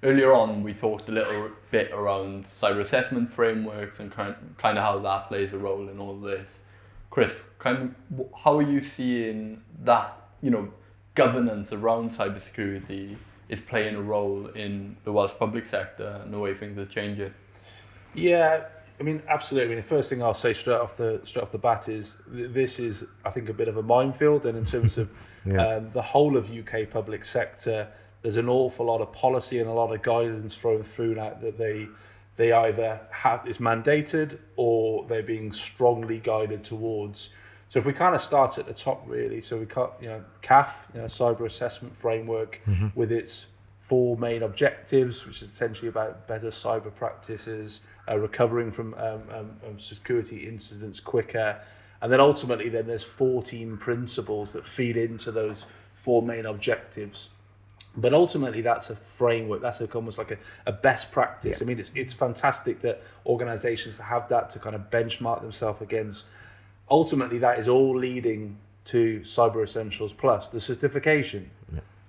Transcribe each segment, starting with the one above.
earlier on we talked a little bit around cyber assessment frameworks and kind of how that plays a role in all this. Chris, kind of how are you seeing that, governance around cybersecurity is playing a role in the Welsh public sector and the way things are changing? Yeah, I mean, absolutely. I mean, the first thing I'll say straight off the bat is this is, I think, a bit of a minefield, and in terms of the whole of UK public sector, there's an awful lot of policy and a lot of guidance thrown through now that they either have is mandated or they're being strongly guided towards. So if we kind of start at the top, really, so we got CAF, Cyber Assessment Framework, with its 4 main objectives, which is essentially about better cyber practices, recovering from security incidents quicker, and then ultimately there's 14 principles that feed into those 4 main objectives. But ultimately that's a framework, that's almost like a best practice. I mean, it's fantastic that organizations have that to kind of benchmark themselves against. Ultimately that is all leading to Cyber Essentials Plus, the certification.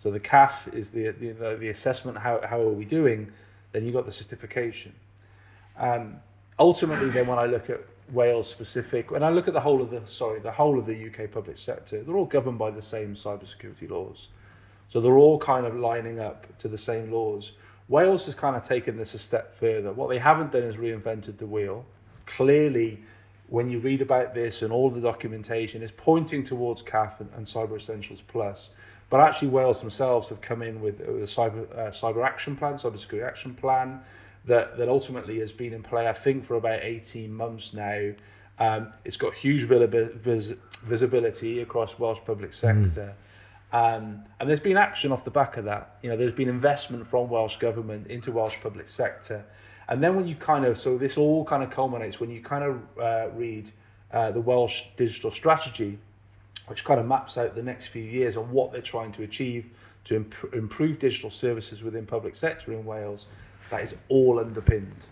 So the CAF is the assessment, how are we doing, then you got the certification. Ultimately then when I look at Wales specific, when I look at the whole of the UK public sector, they're all governed by the same cybersecurity laws. So they're all kind of lining up to the same laws. Wales has kind of taken this a step further. What they haven't done is reinvented the wheel. Clearly, when you read about this and all the documentation is pointing towards CAF and Cyber Essentials Plus, but actually Wales themselves have come in with a cyber action plan, cybersecurity action plan, that ultimately has been in play, I think, for about 18 months now. It's got huge visibility across Welsh public sector. And there's been action off the back of that. There's been investment from Welsh government into Welsh public sector. And then when you so this all kind of culminates when you kind of read the Welsh digital strategy, which kind of maps out the next few years on what they're trying to achieve to improve digital services within public sector in Wales. That is all underpinned,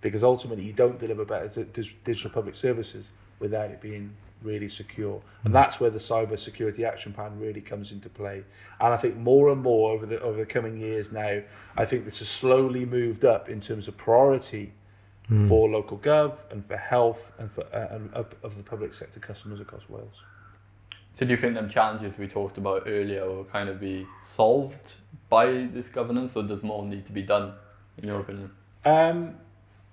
because ultimately you don't deliver better digital public services without it being really secure. And that's where the Cyber Security Action Plan really comes into play. And I think more and more over the coming years now, I think this has slowly moved up in terms of priority for local gov and for health and for of the public sector customers across Wales. So do you think them challenges we talked about earlier will kind of be solved by this governance, or does more need to be done, in your opinion?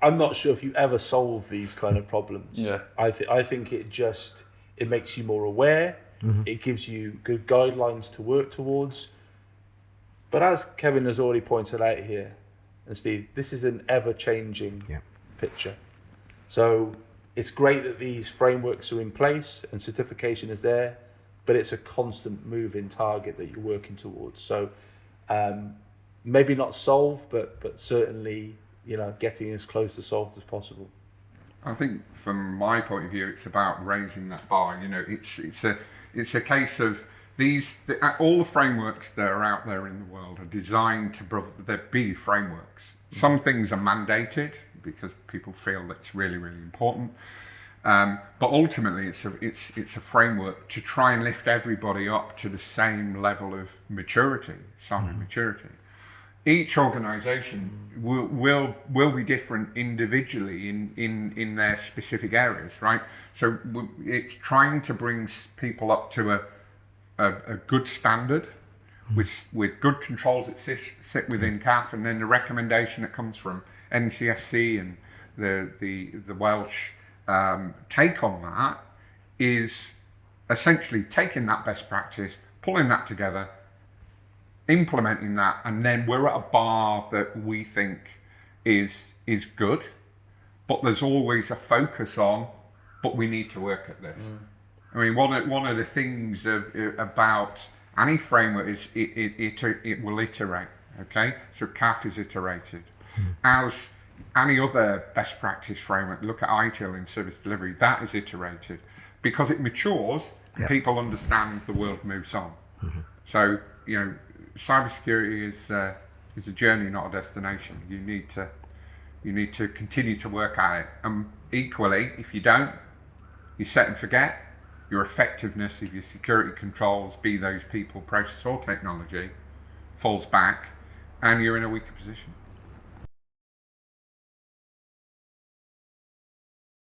I'm not sure if you ever solve these kind of problems. Yeah. I think it makes you more aware. It gives you good guidelines to work towards. But as Kevin has already pointed out here, and Steve, this is an ever-changing picture. So it's great that these frameworks are in place and certification is there, but it's a constant moving target that you're working towards. So maybe not solve, but certainly getting as close to solved as possible. I think from my point of view, it's about raising that bar. It's a case of all the frameworks that are out there in the world are designed to be frameworks. Some things are mandated because people feel that's really, really important. But ultimately, it's a framework to try and lift everybody up to the same level of maturity, cyber maturity. Each organisation will be different individually in their specific areas, right? So it's trying to bring people up to a good standard with good controls that sit within CAF, and then the recommendation that comes from NCSC and the Welsh take on that is essentially taking that best practice, pulling that together, implementing that, and then we're at a bar that we think is good, but there's always a focus on, but we need to work at this. I mean, one of the things about any framework is it will iterate. Okay, so CAF is iterated. As any other best practice framework, look at ITIL in service delivery, that is iterated because it matures and people understand the world moves on. So cybersecurity is a journey, not a destination. You need to continue to work at it. And equally, if you don't, you set and forget. Your effectiveness of your security controls, be those people, process or technology, falls back, and you're in a weaker position.